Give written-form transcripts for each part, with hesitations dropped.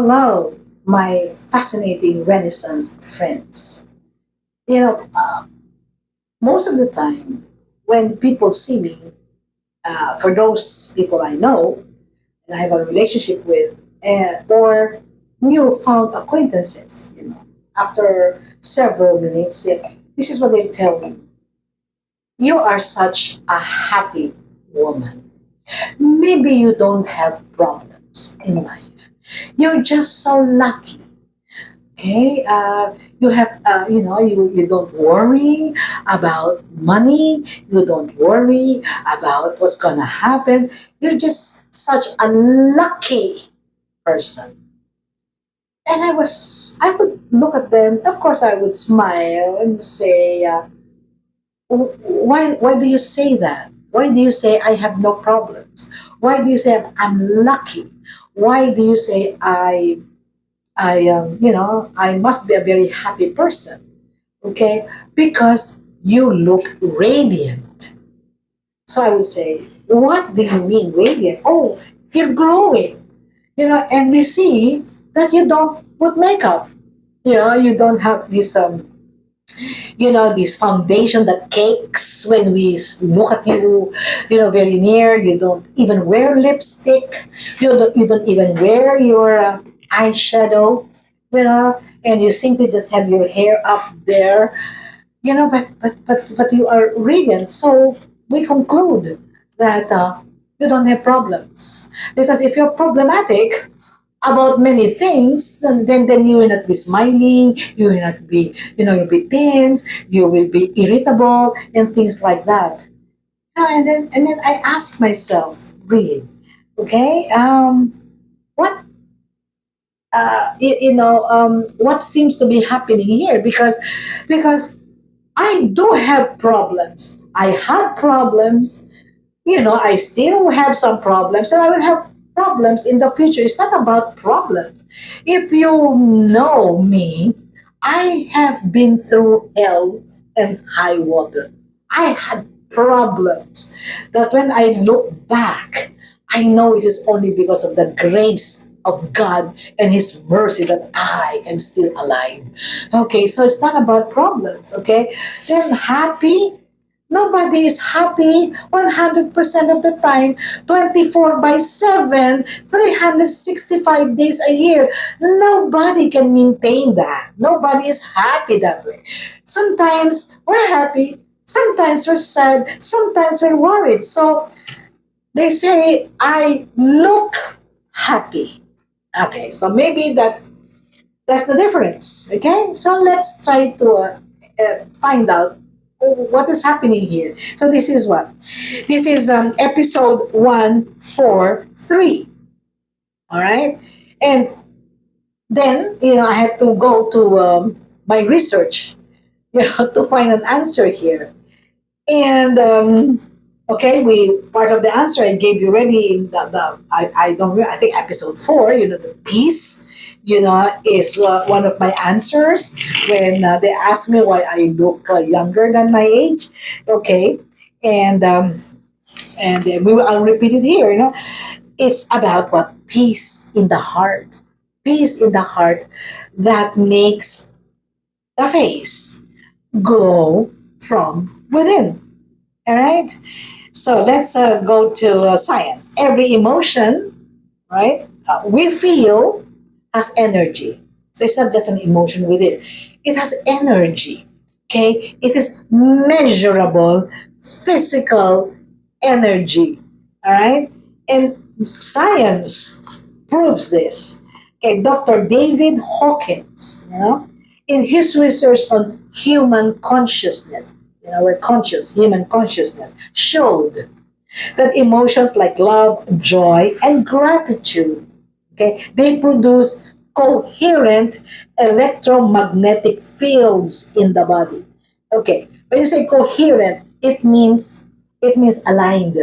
Hello, my fascinating Renaissance friends. You know, most of the time when people see me, for those people I know and I have a relationship with, or newfound acquaintances, after several minutes, this is what they tell me. You are such a happy woman. Maybe you don't have problems in life. You're just so lucky. Okay, you have, you don't worry about money. You don't worry about what's gonna happen. You're just such a lucky person. And I would look at them. Of course, I would smile and say, why do you say that? Why do you say I have no problems? Why do you say I'm lucky? Why do you say I must be a very happy person, okay? Because you look radiant. So I would say, what do you mean radiant? Oh, you're glowing, and we see that you don't put makeup. You don't have this foundation that cakes when we look at you, very near. You don't even wear lipstick. You don't even wear your eyeshadow, and you simply just have your hair up there, but you are radiant. So we conclude that you don't have problems, because if you're problematic about many things, then you will not be smiling, you will not be, you'll be tense, you will be irritable, and things like that. And then I ask myself, really, okay, what what seems to be happening here? Because I do have problems. I had problems. I still have some problems, and I will have problems in the future. It's not about problems. If you know me, I have been through hell and high water. I had problems that when I look back, I know it is only because of the grace of God and His mercy that I am still alive. Okay, so it's not about problems, okay? Then happy. Nobody is happy 100% of the time, 24 by 7, 365 days a year. Nobody can maintain that. Nobody is happy that way. Sometimes we're happy, sometimes we're sad, sometimes we're worried. So they say, I look happy. Okay, so maybe that's the difference. Okay, so let's try to find out what is happening here. So this is what? This is episode 143. All right, and then I had to go to my research, to find an answer here. And okay, we part of the answer I gave you already. I don't remember, I think episode 4. The peace. Is one of my answers when they ask me why I look younger than my age. Okay, and then I'll repeat it here. It's about what peace in the heart, peace in the heart that makes the face glow from within. All right. So let's go to science. Every emotion, right, we feel has energy. So it's not just an emotion with it. It has energy. Okay. It is measurable physical energy. All right. And science proves this. Okay. Dr. David Hawkins, in his research on human consciousness, we're conscious, human consciousness, showed that emotions like love, joy, and gratitude, okay, they produce coherent electromagnetic fields in the body. Okay, when you say coherent, it means aligned.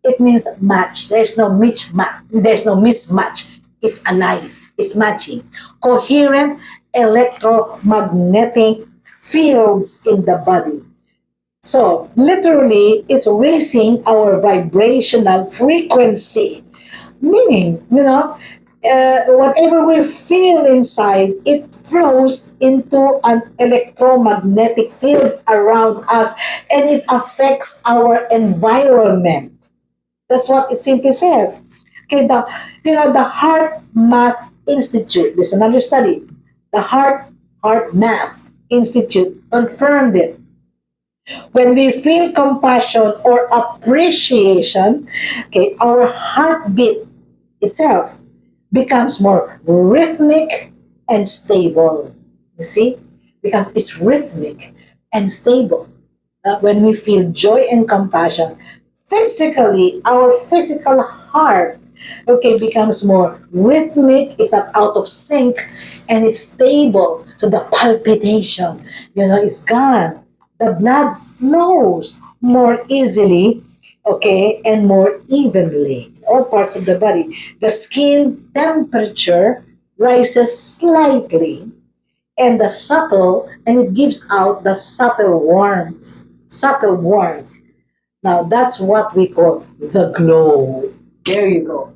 It means match. There's no mismatch. There's no mismatch. It's aligned. It's matching. Coherent electromagnetic fields in the body. So, literally, it's raising our vibrational frequency. Meaning, whatever we feel inside, it flows into an electromagnetic field around us, and it affects our environment. That's what it simply says. Okay, the Heart Math Institute. This is another study. The Heart Math Institute confirmed it. When we feel compassion or appreciation, okay, our heartbeat itself becomes more rhythmic and stable. You see, it's rhythmic and stable. When we feel joy and compassion, physically, our physical heart, okay, becomes more rhythmic. It's not out of sync, and it's stable. So the palpitation, is gone. The blood flows more easily, okay, and more evenly in all parts of the body. The skin temperature rises slightly, and it gives out the subtle warmth. Subtle warmth. Now that's what we call the glow. There you go.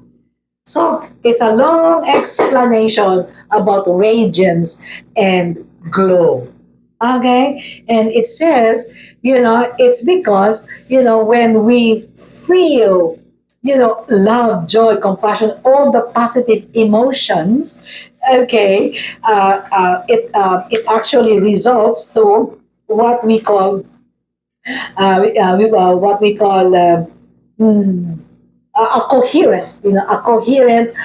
So it's a long explanation about radiance and glow. Okay? And it says, it's because, when we feel, love, joy, compassion, all the positive emotions, okay, it actually results to what we call, what we call, hmm, a coherent,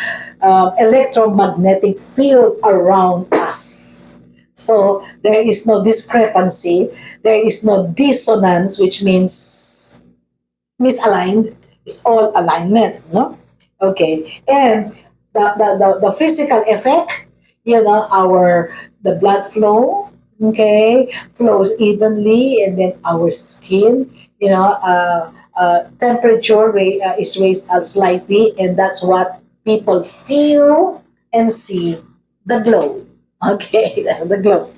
electromagnetic field around us. So there is no discrepancy, there is no dissonance, which means misaligned. It's all alignment, no? Okay, and the physical effect, our the blood flow, okay, flows evenly, and then our skin, temperature is raised up slightly, and that's what people feel and see, the glow. Okay, the glow.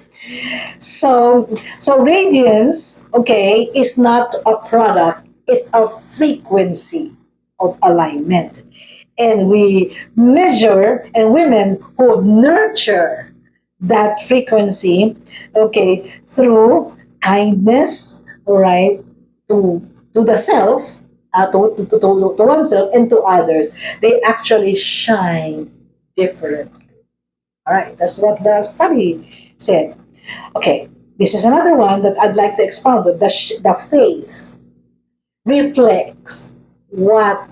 So radiance, okay, is not a product, it's a frequency of alignment. And we measure, and women who nurture that frequency, okay, through kindness, all right, to the self, to oneself and to others, they actually shine different. All right, that's what the study said. Okay, this is another one that I'd like to expound on. The face reflects what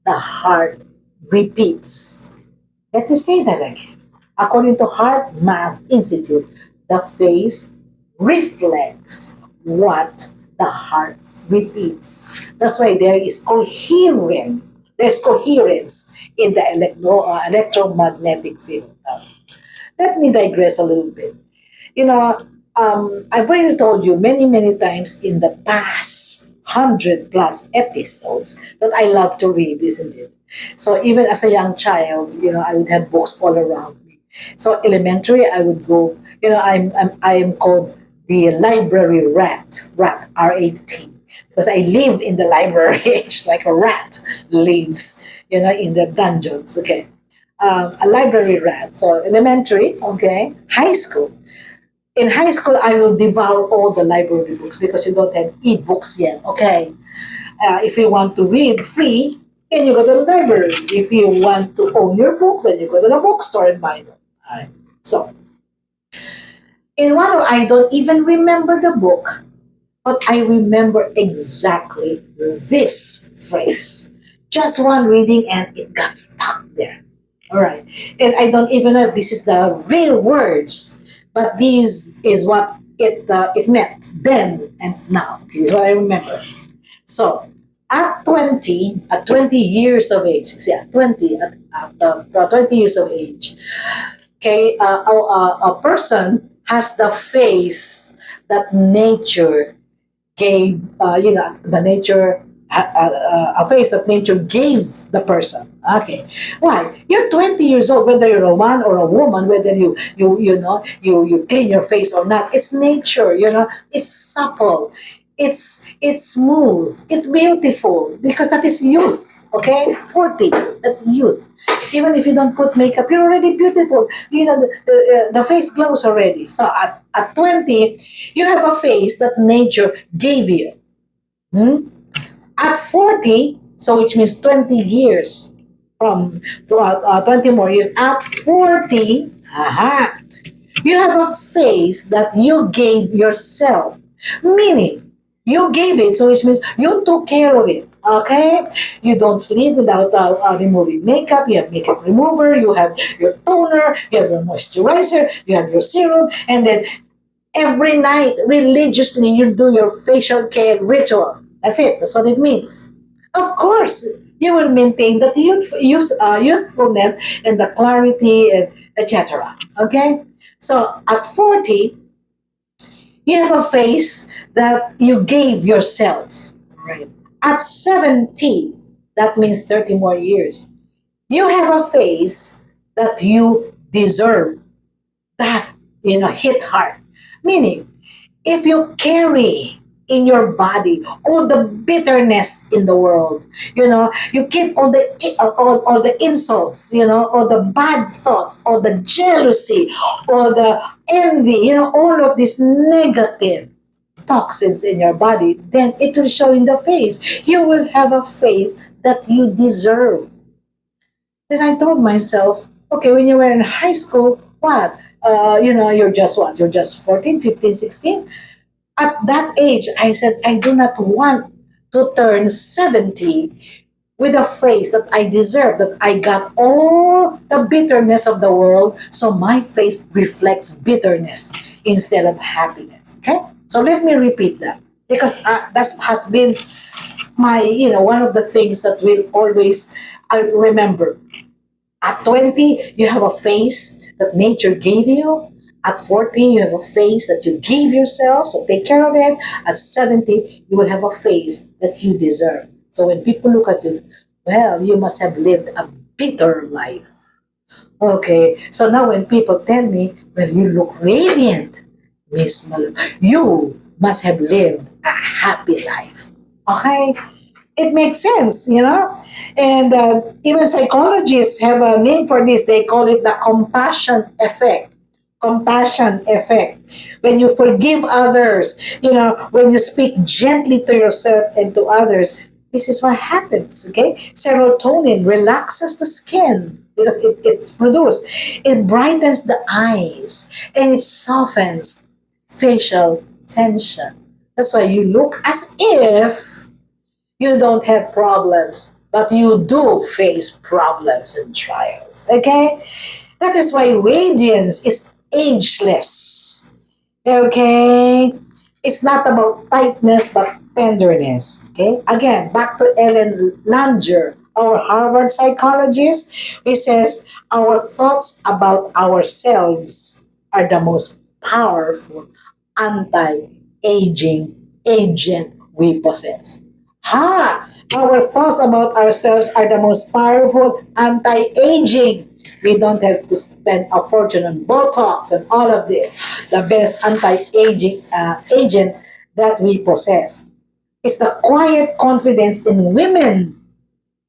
the heart repeats. Let me say that again. According to Heart Math Institute, the face reflects what the heart repeats. That's why there's coherence in the electromagnetic field. Let me digress a little bit. I've already told you many, many times in the past 100 plus episodes that I love to read, isn't it? So even as a young child, I would have books all around me. So elementary, I would go. I am called the library rat, RAT, because I live in the library. It's like a rat lives, in the dungeons. Okay, a library rat. So elementary, okay, high school. In high school, I will devour all the library books because you don't have e-books yet. Okay, if you want to read free, then you go to the library. If you want to own your books, then you go to the bookstore and buy them. All right. So in one, I don't even remember the book, but I remember exactly this phrase. Just one reading, and it got stuck there. All right, and I don't even know if this is the real words, but this is what it meant then and now. Okay, this is what I remember. So at 20 years of age, yeah, 20 at 20 years of age, okay, a person has the face that nature gave, the nature, a face that nature gave the person. Okay, why? You're 20 years old, whether you're a man or a woman, whether you clean your face or not. It's nature. It's supple. it's smooth, it's beautiful because that is youth. Okay, 40, that's youth. Even if you don't put makeup, you're already beautiful. You know, the face glows already. So at 20, you have a face that nature gave you. Hmm? At 40, so which means 20 years from 20 more years, at 40, aha, you have a face that you gave yourself. Meaning, you gave it, so which means you took care of it. Okay? You don't sleep without removing makeup. You have makeup remover. You have your toner. You have your moisturizer. You have your serum. And then every night, religiously, you do your facial care ritual. That's it. That's what it means. Of course, you will maintain that youthfulness and the clarity and etc. Okay? So at 40, you have a face that you gave yourself. Right. At 70, that means 30 more years. You have a face that you deserve. That, hit hard. Meaning, if you carry in your body all the bitterness in the world, you keep all the insults, all the bad thoughts, all the jealousy, all the envy, all of these negative toxins in your body, then it will show in the face. You will have a face that you deserve. Then I told myself, okay, when you were in high school, what? You're just what? You're just 14, 15, 16. At that age, I said, I do not want to turn 70 with a face that I deserve, that I got all the bitterness of the world, so my face reflects bitterness instead of happiness. Okay? So let me repeat that because that has been one of the things that will always I remember. At 20, you have a face that nature gave you. At 40, you have a face that you gave yourself, so take care of it. At 70, you will have a face that you deserve. So when people look at you, well, you must have lived a bitter life. Okay, so now when people tell me, well, you look radiant, Miss Malu, you must have lived a happy life. Okay? It makes sense, And even psychologists have a name for this. They call it the compassion effect. Compassion effect. When you forgive others, when you speak gently to yourself and to others, this is what happens, okay? Serotonin relaxes the skin because it's produced. It brightens the eyes and it softens facial tension. That's why you look as if you don't have problems, but you do face problems and trials. Okay? That is why radiance is ageless. Okay? It's not about tightness, but tenderness. Okay? Again, back to Ellen Langer, our Harvard psychologist, who says our thoughts about ourselves are the most powerful anti-aging agent we possess. Ha! Our thoughts about ourselves are the most powerful anti-aging. We don't have to spend a fortune on Botox and all of this. The best anti-aging agent that we possess. It's the quiet confidence in women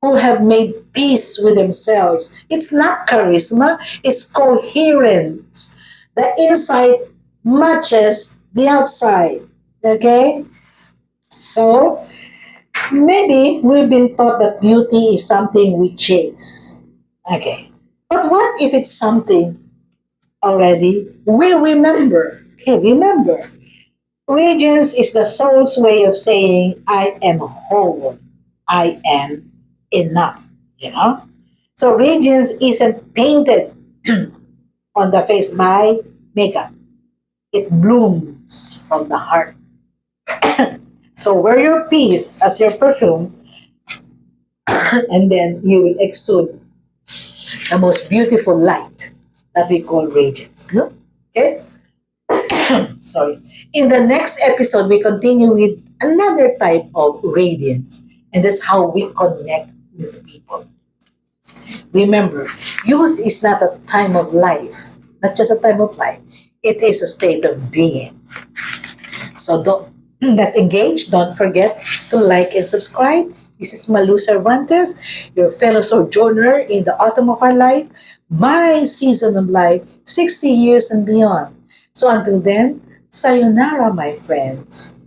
who have made peace with themselves. It's not charisma, it's coherence. The inside matches the outside. Okay? So, maybe we've been taught that beauty is something we chase. Okay. But what if it's something already we remember? Okay, remember. Radiance is the soul's way of saying, I am whole. I am enough. So radiance isn't painted on the face by makeup. It blooms from the heart. So wear your peace as your perfume, and then you will exude the most beautiful light that we call radiance. No? Okay? Sorry. In the next episode, we continue with another type of radiance, and that's how we connect with people. Remember, youth is not a time of life, not just a time of life. It is a state of being. So Let's engage. Don't forget to like and subscribe. This is Malu Cervantes, your fellow sojourner in the autumn of our life, my season of life, 60 years and beyond. So until then, sayonara, my friends.